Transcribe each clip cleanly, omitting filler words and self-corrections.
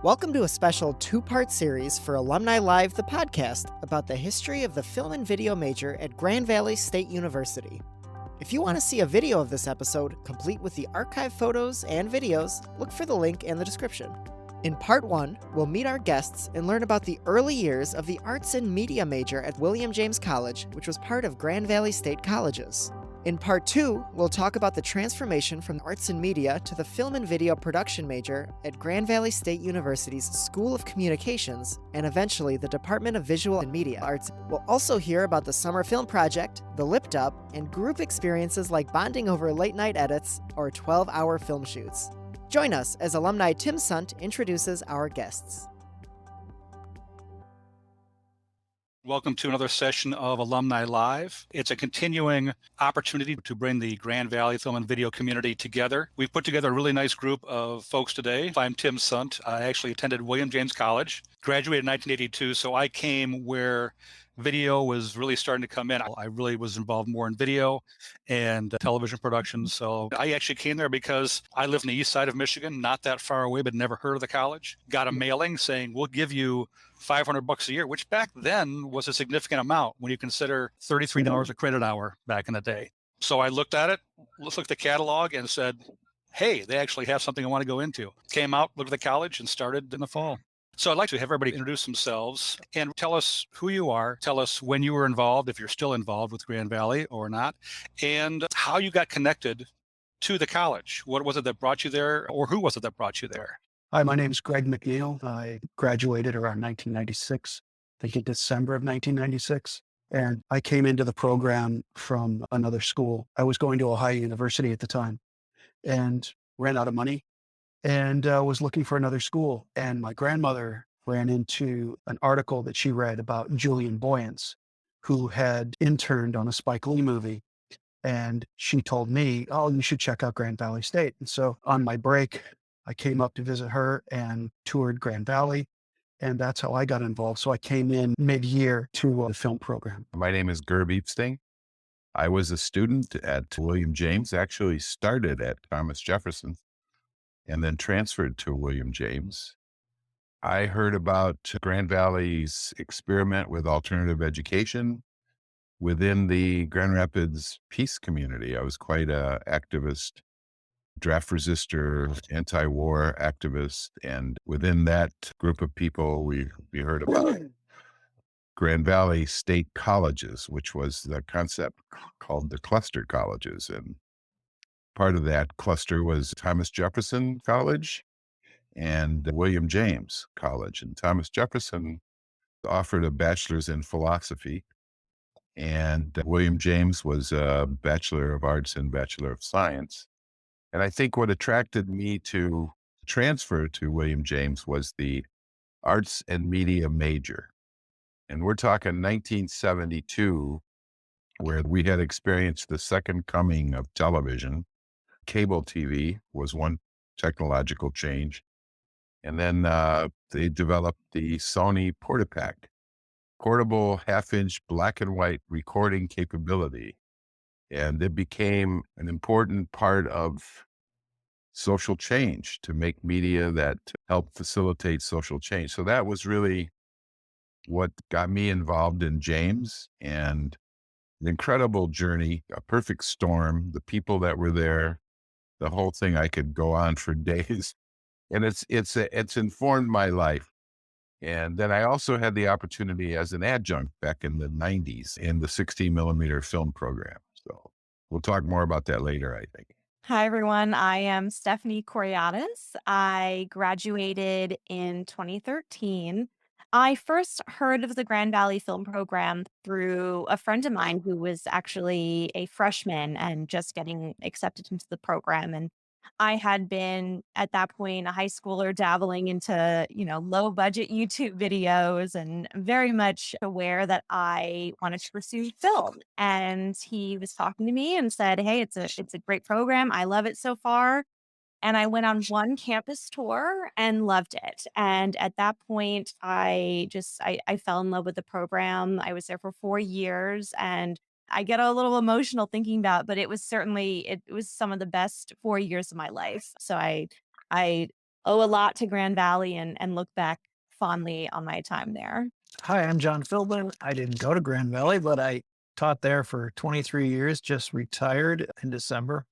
Welcome to a special two-part series for Alumni Live, the podcast about the history of the film and video major at Grand Valley State University. If you want to see a video of this episode, complete with the archive photos and videos, look for the link in the description. In part 1, we'll meet our guests and learn about the early years of the Arts and Media major at William James College, which was part of Grand Valley State Colleges. In part 2, we'll talk about the transformation from Arts and Media to the Film and Video Production major at Grand Valley State University's School of Communications and eventually the Department of Visual and Media Arts. We'll also hear about the Summer Film Project, the Lipped Up, and group experiences like bonding over late-night edits or 12-hour film shoots. Join us as alumni Tim Sunt introduces our guests. Welcome to another session of Alumni Live. It's a continuing opportunity to bring the Grand Valley film and video community together. We've put together a really nice group of folks today. I'm Tim Sunt. I actually attended William James College, graduated in 1982, so I came where video was really starting to come in. I really was involved more in video and television production. So I actually came there because I live in the east side of Michigan, not that far away, but never heard of the college. Got a mailing saying, we'll give you $500 a year, which back then was a significant amount when you consider $33 a credit hour back in the day. So I looked at it, looked at the catalog and said, hey, they actually have something I want to go into. Came out, looked at the college and started in the fall. So I'd like to have everybody introduce themselves and tell us who you are, tell us when you were involved, if you're still involved with Grand Valley or not, and how you got connected to the college. What was it that brought you there, or who was it that brought you there? Hi, my name is Greg McNeil. I graduated around 1996, I think in December of 1996. And I came into the program from another school. I was going to Ohio University at the time and ran out of money and was looking for another school. And my grandmother ran into an article that she read about Julian Boyens, who had interned on a Spike Lee movie. And she told me, oh, you should check out Grand Valley State. And so on my break, I came up to visit her and toured Grand Valley. And that's how I got involved. So I came in mid-year to the film program. My name is Gerb Eepsting. I was a student at William James, actually started at Thomas Jefferson and then transferred to William James. I heard about Grand Valley's experiment with alternative education within the Grand Rapids peace community. I was quite an activist, draft resistor, anti-war activist. And within that group of people, we heard about Grand Valley State Colleges, which was the concept called the cluster colleges. And part of that cluster was Thomas Jefferson College and William James College. And Thomas Jefferson offered a bachelor's in philosophy, and William James was a Bachelor of Arts and Bachelor of Science. And I think what attracted me to transfer to William James was the Arts and Media major. And we're talking 1972, where we had experienced the second coming of television. Cable TV was one technological change. And then they developed the Sony Portapak, portable half-inch black and white recording capability. And it became an important part of social change to make media that helped facilitate social change. So that was really what got me involved in James, and an incredible journey, a perfect storm, the people that were there, the whole thing. I could go on for days, and it's informed my life. And then I also had the opportunity as an adjunct back in the 90s in the 16 millimeter film program. So we'll talk more about that later, I think. Hi, everyone. I am Stephanie Coriatis. I graduated in 2013. I first heard of the Grand Valley Film Program through a friend of mine who was actually a freshman and just getting accepted into the program. And I had been at that point a high schooler dabbling into, low budget YouTube videos and very much aware that I wanted to pursue film. And he was talking to me and said, hey, it's a great program. I love it so far. And I went on one campus tour and loved it. And at that point, I fell in love with the program. I was there for 4 years, and I get a little emotional thinking about, but it was some of the best 4 years of my life. So I owe a lot to Grand Valley and look back fondly on my time there. Hi, I'm John Philbin. I didn't go to Grand Valley, but I taught there for 23 years, just retired in December.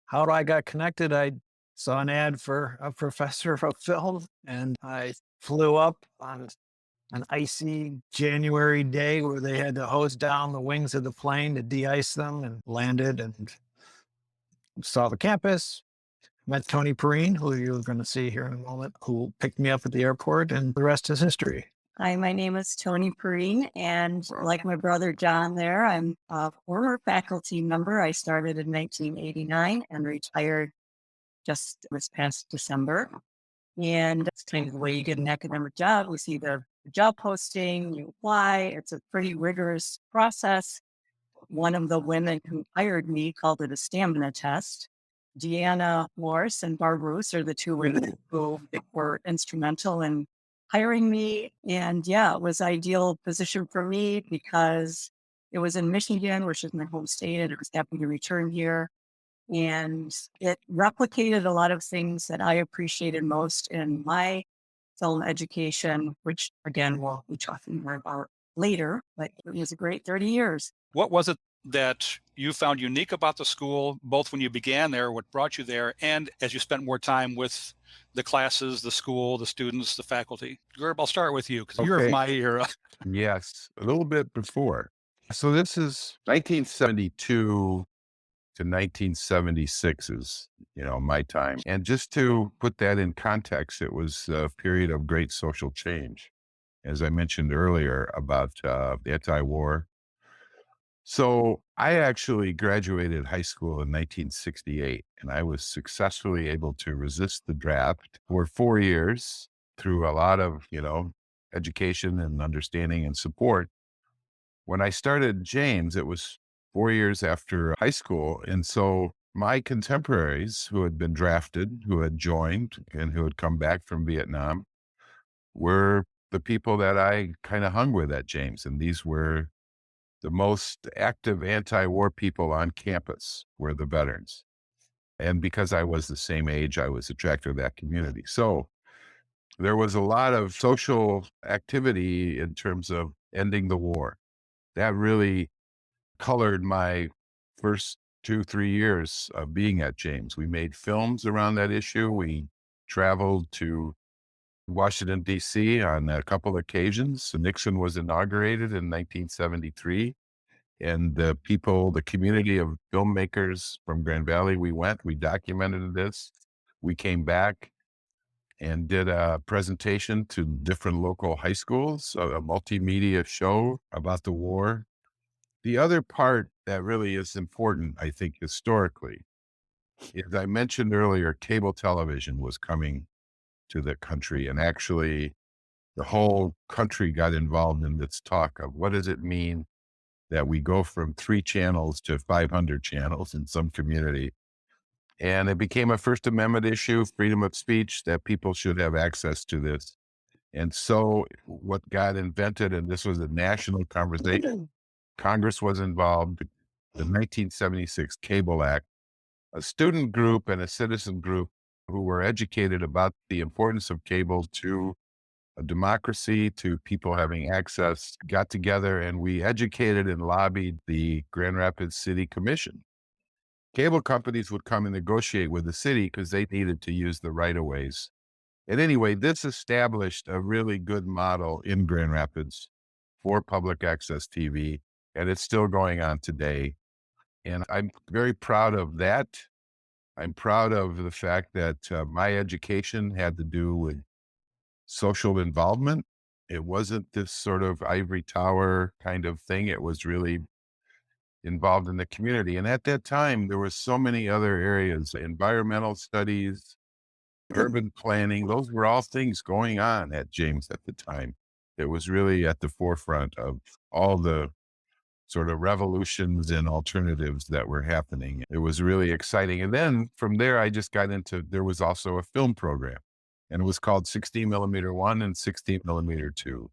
How I got connected, I saw an ad for a professor of film, and I flew up on an icy January day where they had to hose down the wings of the plane to de-ice them, and landed and saw the campus. Met Tony Perrine, who you're going to see here in a moment, who picked me up at the airport, and the rest is history. Hi, my name is Tony Perrine, and like my brother John there, I'm a former faculty member. I started in 1989 and retired just this past December. And it's kind of the way you get an academic job. We see the job posting, you apply. It's a pretty rigorous process. One of the women who hired me called it a stamina test. Deanna Morse and Roos are the two women who were instrumental in hiring me. And yeah, it was ideal position for me because it was in Michigan, which is my home state, and I was happy to return here. And it replicated a lot of things that I appreciated most in my film education, which again, we'll be talking more about later, but it was a great 30 years. What was it that you found unique about the school, both when you began there, what brought you there, and as you spent more time with the classes, the school, the students, the faculty? Gerb, I'll start with you because you're of Okay. my era. Yes, a little bit before. So this is 1972 to 1976 is, my time. And just to put that in context, it was a period of great social change, as I mentioned earlier about the anti-war. So I actually graduated high school in 1968, and I was successfully able to resist the draft for 4 years through a lot of, education and understanding and support. When I started James, it was 4 years after high school. And so my contemporaries who had been drafted, who had joined, and who had come back from Vietnam were the people that I kind of hung with at James. And these were the most active anti-war people on campus, were the veterans. And because I was the same age, I was attracted to that community. So there was a lot of social activity in terms of ending the war. That really colored my first 2, 3 years of being at James. We made films around that issue. We traveled to Washington, D.C. on a couple occasions. Nixon was inaugurated in 1973. And the community of filmmakers from Grand Valley, we documented this. We came back and did a presentation to different local high schools, a multimedia show about the war. The other part that really is important, I think, historically, is I mentioned earlier, cable television was coming to the country, and actually the whole country got involved in this talk of what does it mean that we go from 3 channels to 500 channels in some community. And it became a First Amendment issue, freedom of speech, that people should have access to this. And so what got invented, and this was a national conversation, Congress was involved, the 1976 Cable Act, a student group and a citizen group who were educated about the importance of cable to a democracy, to people having access, got together, and we educated and lobbied the Grand Rapids City Commission. Cable companies would come and negotiate with the city because they needed to use the right-of-ways. And anyway, this established a really good model in Grand Rapids for public access TV, and it's still going on today. And I'm very proud of that. I'm proud of the fact that my education had to do with social involvement. It wasn't this sort of ivory tower kind of thing. It was really involved in the community. And at that time, there were so many other areas, environmental studies, urban planning. Those were all things going on at James at the time. It was really at the forefront of all the sort of revolutions and alternatives that were happening. It was really exciting. And then from there, I just got into, there was also a film program, and it was called 16mm1 and 16mm2.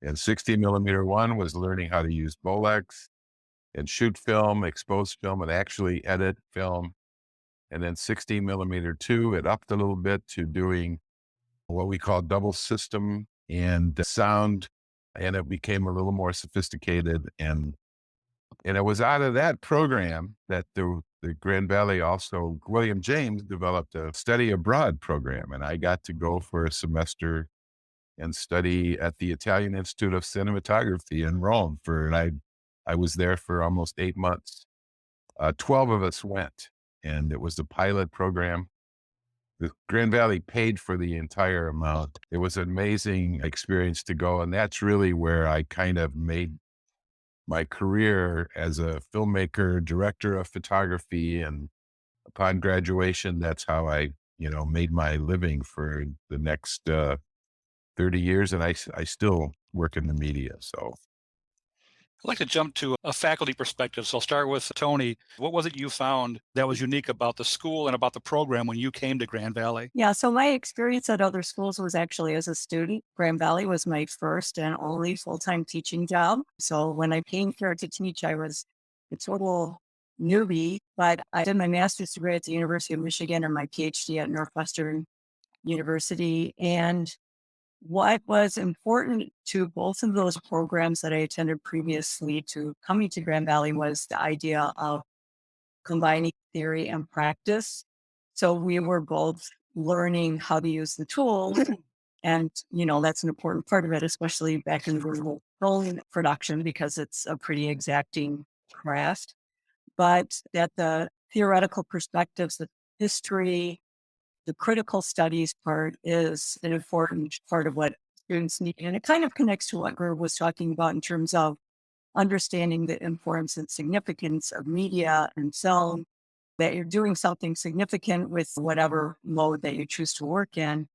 And 16mm1 was learning how to use Bolex and shoot film, expose film, and actually edit film. And then 16 millimeter 2, it upped a little bit to doing what we call double system and sound. And it became a little more sophisticated. And it was out of that program that the Grand Valley, also William James, developed a study abroad program. And I got to go for a semester and study at the Italian Institute of Cinematography in Rome and I was there for almost 8 months. 12 of us went, and it was a pilot program. The Grand Valley paid for the entire amount. It was an amazing experience to go. And that's really where I kind of made my career as a filmmaker, director of photography. And upon graduation, that's how I, made my living for the next 30 years. And I still work in the media. So I'd like to jump to a faculty perspective. So I'll start with Tony. What was it you found that was unique about the school and about the program when you came to Grand Valley? Yeah, so my experience at other schools was actually as a student. Grand Valley was my first and only full-time teaching job. So when I came here to teach, I was a total newbie, but I did my master's degree at the University of Michigan and my PhD at Northwestern University. And what was important to both of those programs that I attended previously to coming to Grand Valley was the idea of combining theory and practice. So we were both learning how to use the tools. And, that's an important part of it, especially back in the film production, because it's a pretty exacting craft. But that the theoretical perspectives, the history, the critical studies part is an important part of what students need. And it kind of connects to what Gerb was talking about in terms of understanding the importance and significance of media and film, that you're doing something significant with whatever mode that you choose to work in,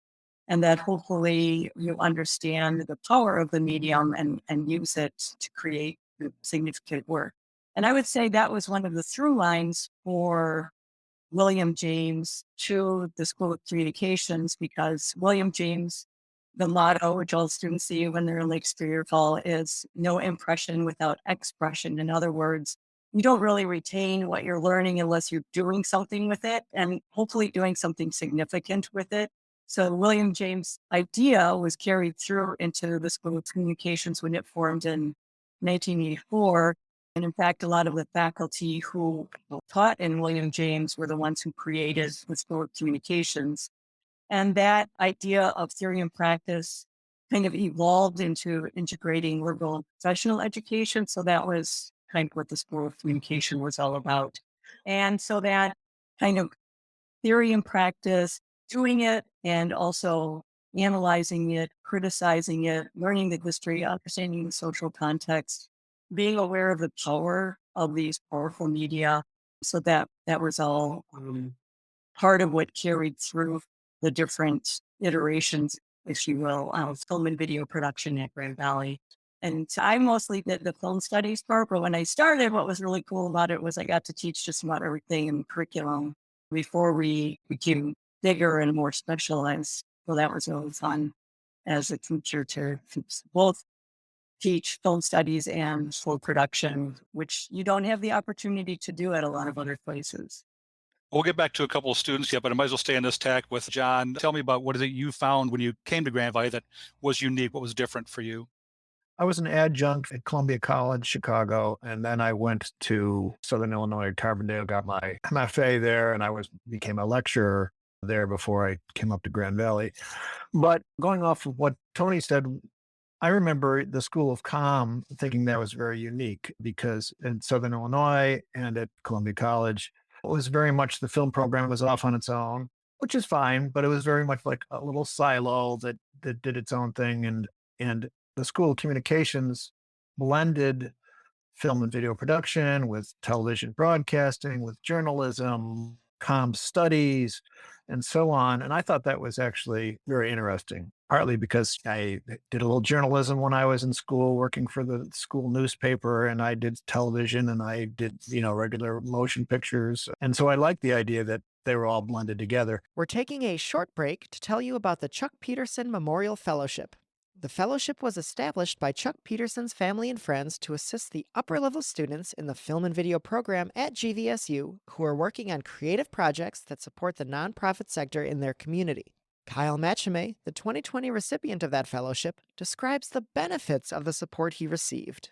and that hopefully you understand the power of the medium and use it to create significant work. And I would say that was one of the through lines for William James to the School of Communications, because William James, the motto, which all students see when they're in Lake Superior Fall, is no impression without expression. In other words, you don't really retain what you're learning unless you're doing something with it, and hopefully doing something significant with it. So William James' idea was carried through into the School of Communications when it formed in 1984. And in fact, a lot of the faculty who taught in William James were the ones who created the School of Communications. And that idea of theory and practice kind of evolved into integrating liberal and professional education. So that was kind of what the School of Communication was all about. And so that kind of theory and practice, doing it and also analyzing it, criticizing it, learning the history, understanding the social context, being aware of the power of these powerful media. So that was all part of what carried through the different iterations, if you will, of film and video production at Grand Valley. And I mostly did the film studies part, but when I started, what was really cool about it was I got to teach just about everything in the curriculum before we became bigger and more specialized. So that was really fun as a teacher to both teach film studies and full production, which you don't have the opportunity to do at a lot of other places. We'll get back to a couple of students yet, but I might as well stay on this tack with John. Tell me about what is it you found when you came to Grand Valley that was unique? What was different for you? I was an adjunct at Columbia College, Chicago, and then I went to Southern Illinois, Carbondale, got my MFA there, and became a lecturer there before I came up to Grand Valley. But going off of what Tony said, I remember the School of Comm thinking that was very unique because in Southern Illinois and at Columbia College, it was very much the film program was off on its own, which is fine, but it was very much like a little silo that did its own thing. And the School of Communications blended film and video production with television broadcasting, with journalism, comm studies, and so on. And I thought that was actually very interesting, partly because I did a little journalism when I was in school, working for the school newspaper, and I did television and I did, regular motion pictures. And so I liked the idea that they were all blended together. We're taking a short break to tell you about the Chuck Peterson Memorial Fellowship. The fellowship was established by Chuck Peterson's family and friends to assist the upper level students in the film and video program at GVSU who are working on creative projects that support the nonprofit sector in their community. Kyle Machame, the 2020 recipient of that fellowship, describes the benefits of the support he received.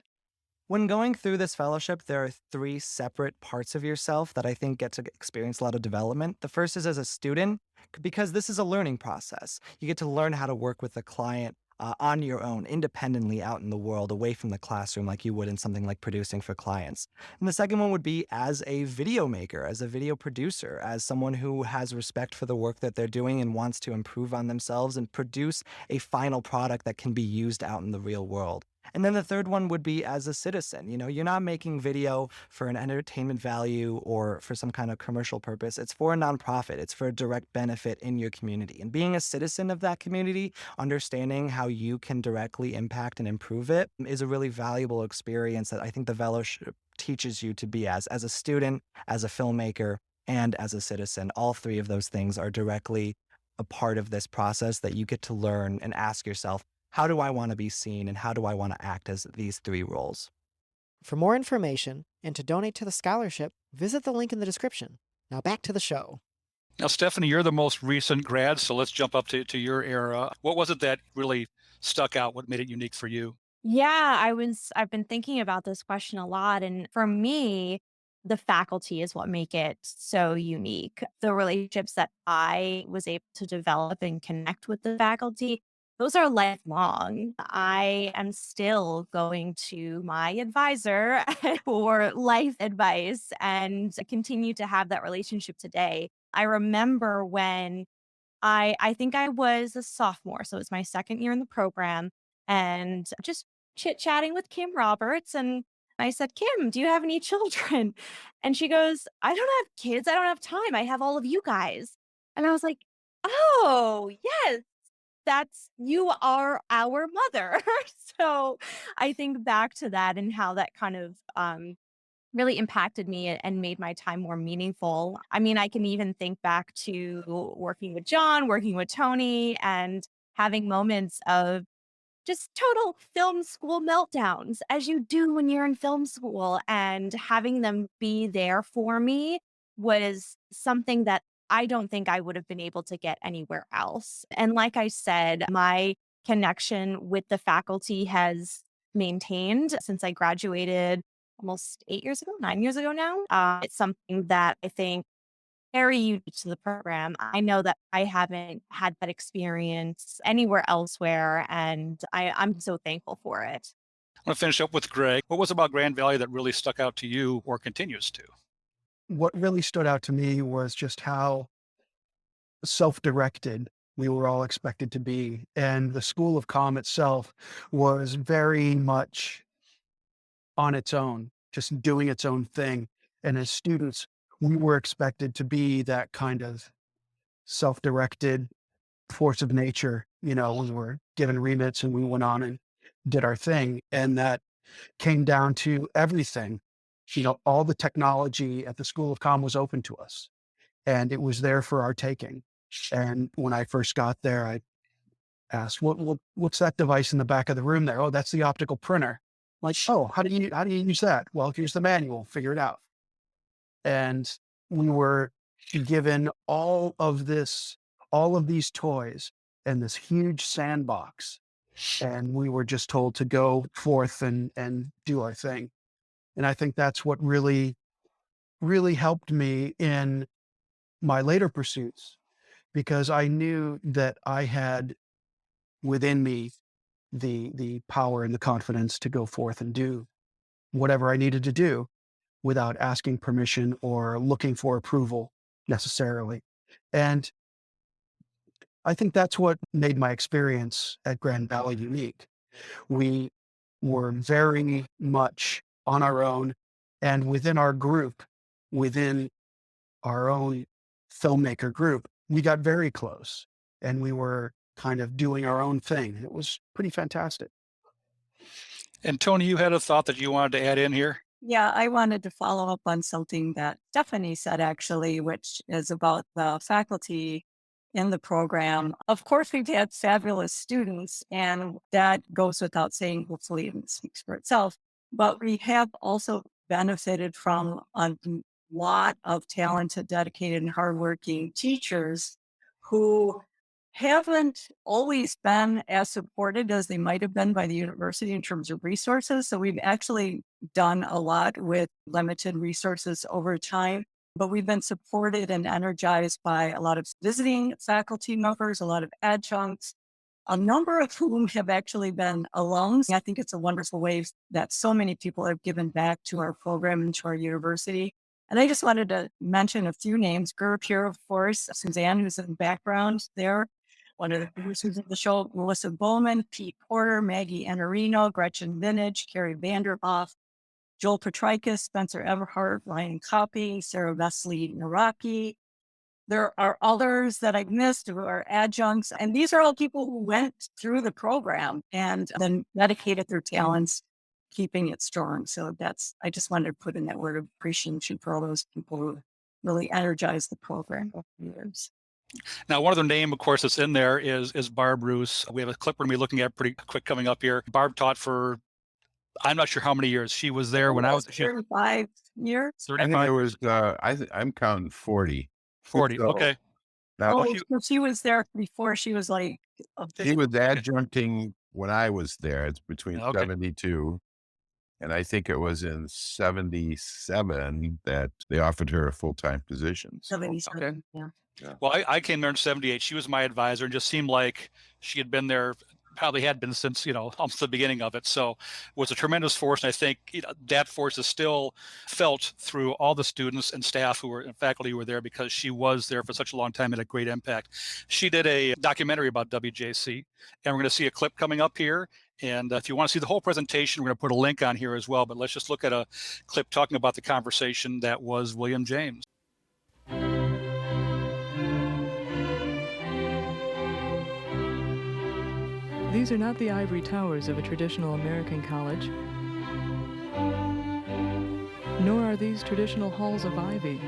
When going through this fellowship, there are 3 separate parts of yourself that I think get to experience a lot of development. The first is as a student, because this is a learning process. You get to learn how to work with the client on your own, independently out in the world, away from the classroom, like you would in something like producing for clients. And the second one would be as a video maker, as a video producer, as someone who has respect for the work that they're doing and wants to improve on themselves and produce a final product that can be used out in the real world. And then the third one would be as a citizen. You know, you're not making video for an entertainment value or for some kind of commercial purpose. It's for a nonprofit. It's for a direct benefit in your community. And being a citizen of that community, understanding how you can directly impact and improve it is a really valuable experience that I think the fellowship teaches you to be as a student, as a filmmaker, and as a citizen. All 3 of those things are directly a part of this process that you get to learn and ask yourself, how do I want to be seen and how do I want to act as these 3 roles? For more information and to donate to the scholarship, visit the link in the description. Now back to the show. Now, Stephanie, you're the most recent grad, so let's jump up to your era. What was it that really stuck out? What made it unique for you? Yeah, I've been thinking about this question a lot. And for me, the faculty is what make it so unique. The relationships that I was able to develop and connect with the faculty, those are lifelong. I am still going to my advisor for life advice and continue to have that relationship today. I remember when I think I was a sophomore, so it was my second year in the program, and just chit-chatting with Kim Roberts, and I said, "Kim, do you have any children?" And she goes, "I don't have kids. I don't have time. I have all of you guys." And I was like, "Oh, yes, that's you are our mother." So I think back to that and how that kind of really impacted me and made my time more meaningful. I mean, I can even think back to working with John, working with Tony, and having moments of just total film school meltdowns, as you do when you're in film school. And having them be there for me was something that I don't think I would have been able to get anywhere else. And like I said, my connection with the faculty has maintained since I graduated almost 8 years ago, 9 years ago now. It's something that I think very unique to the program. I know that I haven't had that experience anywhere elsewhere, and I'm so thankful for it. I want to finish up with Greg. What was about Grand Valley that really stuck out to you or continues to? What really stood out to me was just how self-directed we were all expected to be. And the School of Comm itself was very much on its own, just doing its own thing. And as students, we were expected to be that kind of self-directed force of nature. You know, we were given remits and we went on and did our thing. And that came down to everything. You know, all the technology at the School of Comm was open to us and it was there for our taking. And when I first got there, I asked, what's that device in the back of the room there? Oh, that's the optical printer. Like, oh, how do you use that? Well, here's the manual, figure it out. And we were given all of these toys and this huge sandbox. And we were just told to go forth and do our thing. And I think that's what really, really helped me in my later pursuits, because I knew that I had within me the power and the confidence to go forth and do whatever I needed to do without asking permission or looking for approval necessarily. And I think that's what made my experience at Grand Valley unique. We were very much on our own, and within our group, within our own filmmaker group, we got very close and we were kind of doing our own thing. It was pretty fantastic. And Tony, you had a thought that you wanted to add in here? Yeah, I wanted to follow up on something that Stephanie said, actually, which is about the faculty in the program. Of course, we've had fabulous students, and that goes without saying, hopefully it speaks for itself. But we have also benefited from a lot of talented, dedicated, and hardworking teachers who haven't always been as supported as they might have been by the university in terms of resources. So we've actually done a lot with limited resources over time, but we've been supported and energized by a lot of visiting faculty members, a lot of adjuncts, a number of whom have actually been alums. I think it's a wonderful way that so many people have given back to our program and to our university. And I just wanted to mention a few names. Gerb here, of course, Suzanne, who's in the background there, one of the producers of the show, Melissa Bowman, Pete Porter, Maggie Anarino, Gretchen Vintage, Carrie Vanderhoff, Joel Petrikis, Spencer Everhart, Ryan Copy, Sarah Vesely Naraki. There are others that I've missed who are adjuncts. And these are all people who went through the program and then dedicated their talents, keeping it strong. So I just wanted to put in that word of appreciation for all those people who really energized the program over the years. Now, one other name, of course, that's in there is Barb Roos. We have a clip we're going to be looking at pretty quick coming up here. Barb taught for, I'm not sure how many years. She was there when I was 35 years. 35. I think it was, I'm counting 40. 40. So, Okay. Now, So she was there before she was like she was adjuncting when I was there. It's between Okay. 72. And I think it was in 77 that they offered her a full-time position. So, 77. Okay. Yeah. Well, I came there in 78. She was my advisor and just seemed like she had been there, probably had been since, almost the beginning of it. So it was a tremendous force. And I think that force is still felt through all the students and staff and faculty who were there because she was there for such a long time and had a great impact. She did a documentary about WJC, and we're going to see a clip coming up here. And if you want to see the whole presentation, we're going to put a link on here as well. But let's just look at a clip talking about the conversation that was William James. These are not the ivory towers of a traditional American college, nor are these traditional halls of ivy.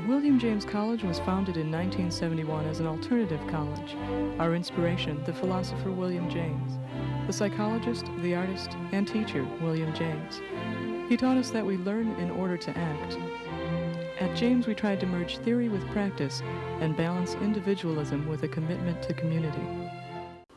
William James College was founded in 1971 as an alternative college. Our inspiration, the philosopher William James, the psychologist, the artist, and teacher William James. He taught us that we learn in order to act. At James, we tried to merge theory with practice and balance individualism with a commitment to community.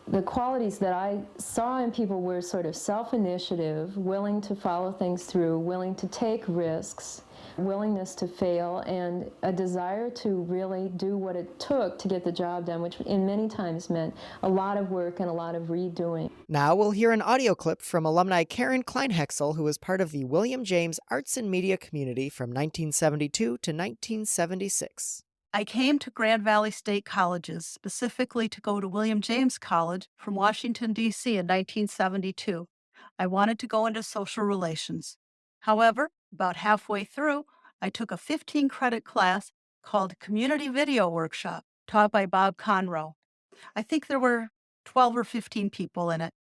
The qualities that I saw in people were sort of self-initiative, willing to follow things through, willing to take risks, willingness to fail, and a desire to really do what it took to get the job done, which in many times meant a lot of work and a lot of redoing. Now we'll hear an audio clip from alumni Karen Kleinhexel, who was part of the William James Arts and Media community from 1972 to 1976. I came to Grand Valley State Colleges specifically to go to William James College from Washington, D.C. in 1972. I wanted to go into social relations. However, about halfway through, I took a 15-credit class called Community Video Workshop, taught by Bob Conroe. I think there were 12 or 15 people in it.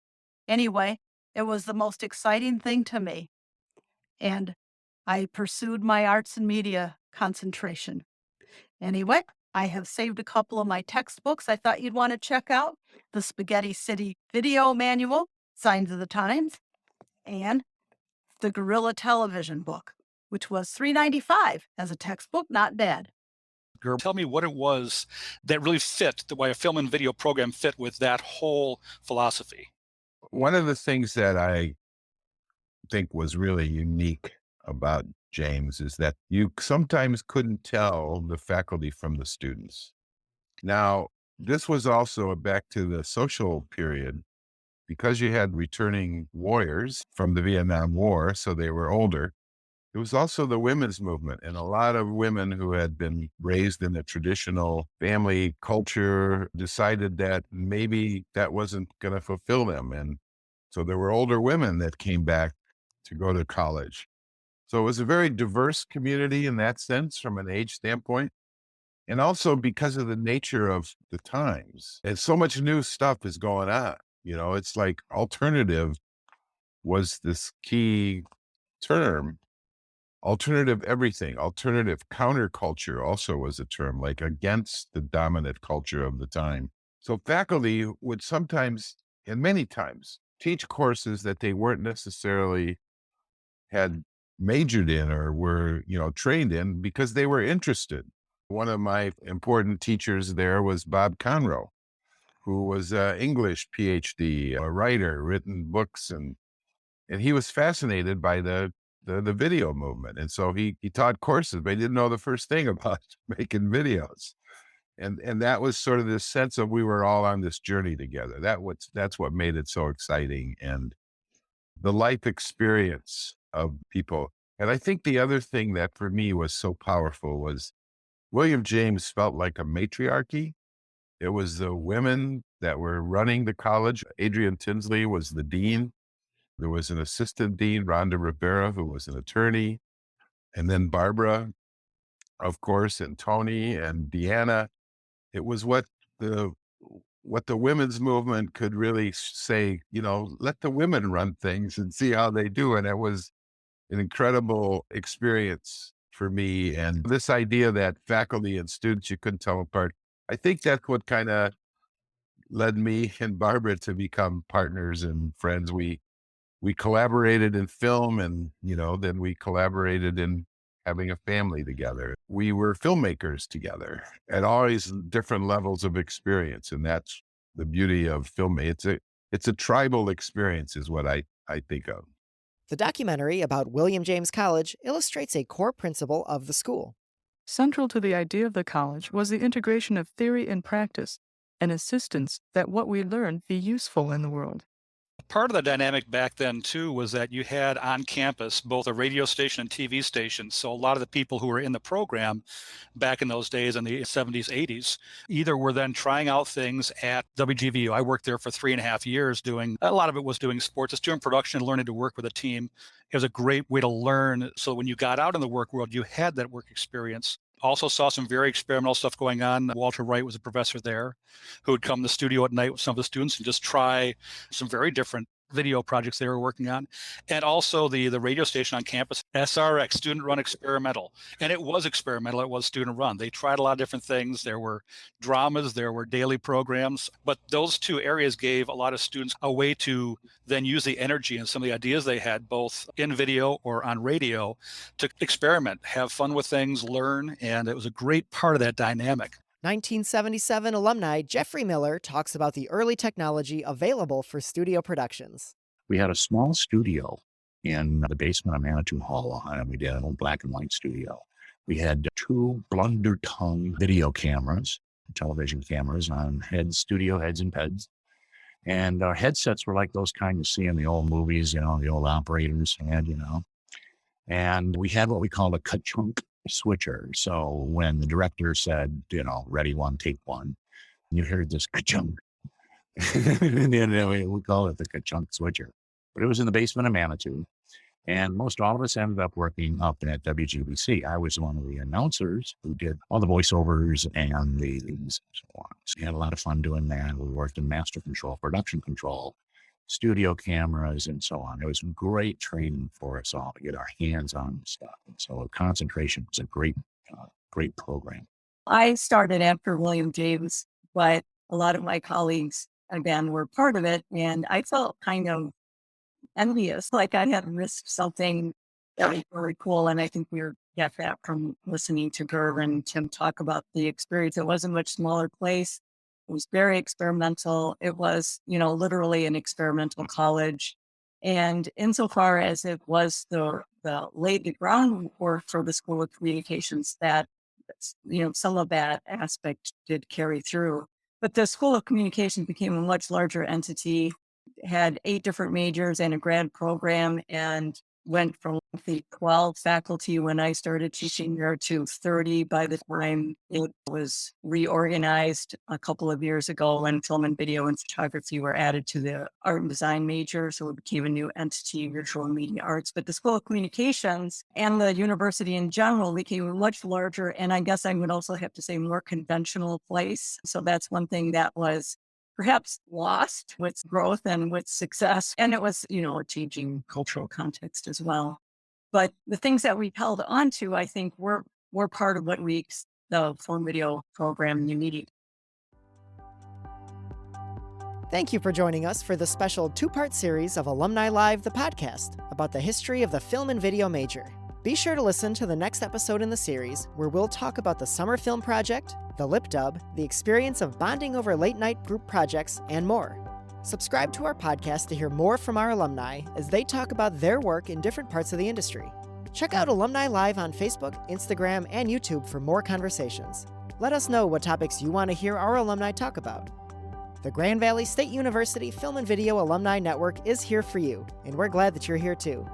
Anyway, it was the most exciting thing to me. And I pursued my arts and media concentration. Anyway, I have saved a couple of my textbooks I thought you'd want to check out. The Spaghetti City Video Manual, Signs of the Times, and the Guerrilla Television book, which was $3.95 as a textbook, not bad. Tell me what it was that really fit, the way a film and video program fit with that whole philosophy. one of the things that I think was really unique about James is that you sometimes couldn't tell the faculty from the students. Now, this was also back to the social period because you had returning warriors from the Vietnam War, so they were older. It was also the women's movement, and a lot of women who had been raised in the traditional family culture decided that maybe that wasn't going to fulfill them. And so there were older women that came back to go to college. So it was a very diverse community in that sense from an age standpoint. And also because of the nature of the times. And so much new stuff is going on. You know, it's like alternative was this key term alternative everything, alternative counterculture also was a term, like against the dominant culture of the time. So faculty would sometimes, and many times, teach courses that they weren't necessarily had majored in or were, trained in because they were interested. One of my important teachers there was Bob Conroe, who was an English PhD, a writer, written books, and he was fascinated by the video movement. And so he taught courses, but he didn't know the first thing about making videos. And that was sort of this sense of we were all on this journey together. That's what made it so exciting, and the life experience of people. And I think the other thing that for me was so powerful was William James felt like a matriarchy. It was the women that were running the college. Adrian Tinsley was the dean. There was an assistant dean, Rhonda Rivera, who was an attorney. And then Barbara, of course, and Tony and Deanna. It was what the women's movement could really say, let the women run things and see how they do. And it was an incredible experience for me. And this idea that faculty and students, you couldn't tell them apart. I think that's what kind of led me and Barbara to become partners and friends. We collaborated in film, and, then we collaborated in having a family together. We were filmmakers together at always different levels of experience. And that's the beauty of filmmaking. It's a tribal experience is what I think of. The documentary about William James College illustrates a core principle of the school. Central to the idea of the college was the integration of theory and practice, and assistance that what we learn be useful in the world. Part of the dynamic back then, too, was that you had on campus both a radio station and TV station. So a lot of the people who were in the program back in those days in the 70s, 80s, either were then trying out things at WGVU. I worked there for 3.5 years doing, a lot of it was doing sports, just doing production and learning to work with a team. It was a great way to learn. So when you got out in the work world, you had that work experience. Also saw some very experimental stuff going on. Walter Wright was a professor there who would come to the studio at night with some of the students and just try some very different video projects they were working on. And also the radio station on campus, SRX, student run experimental. And it was experimental, it was student run. They tried a lot of different things. There were dramas, there were daily programs, but those two areas gave a lot of students a way to then use the energy and some of the ideas they had both in video or on radio to experiment, have fun with things, learn. And it was a great part of that dynamic. 1977 alumni Jeffrey Miller talks about the early technology available for studio productions. We had a small studio in the basement of Manitou Hall, and we did an old black and white studio. We had 2 blunder tongue video cameras, television cameras on studio heads and peds. And our headsets were like those kind you see in the old movies, the old operators had, And we had what we called a ka-chunk switcher. So when the director said, ready one, take one, you heard this ka-chunk. And then we call it the ka-chunk switcher. But it was in the basement of Manitou. And most all of us ended up working up at WGVC. I was one of the announcers who did all the voiceovers and the things and so on. So we had a lot of fun doing that. We worked in master control, production control, studio cameras, and so on. It was great training for us all to get our hands on stuff. And so concentration was a great program. I started after William James, but a lot of my colleagues, again, were part of it. And I felt kind of envious, like I had risked something that was really cool. And I think we got that from listening to Gerb and Tim talk about the experience. It was a much smaller place. It was very experimental. It was, literally an experimental college. And insofar as it was the laid the groundwork for the School of Communications, that, some of that aspect did carry through. But the School of Communications became a much larger entity, had 8 different majors and a grad program, and went from the 12 faculty when I started teaching there to 30 by the time it was reorganized a couple of years ago when film and video and photography were added to the art and design major. So it became a new entity, Virtual Media Arts. But the School of Communications and the university in general became a much larger, and I guess I would also have to say more conventional place. So that's one thing that was perhaps lost with growth and with success. And it was, a changing cultural context as well. But the things that we've held on to, I think, were part of what makes the film video program unique. Thank you for joining us for the special two-part series of Alumni Live, the podcast, about the history of the film and video major. Be sure to listen to the next episode in the series, where we'll talk about the summer film project, the lip dub, the experience of bonding over late-night group projects, and more. Subscribe to our podcast to hear more from our alumni as they talk about their work in different parts of the industry. Check out Alumni Live on Facebook, Instagram, and YouTube for more conversations. Let us know what topics you want to hear our alumni talk about. The Grand Valley State University Film and Video Alumni Network is here for you, and we're glad that you're here too.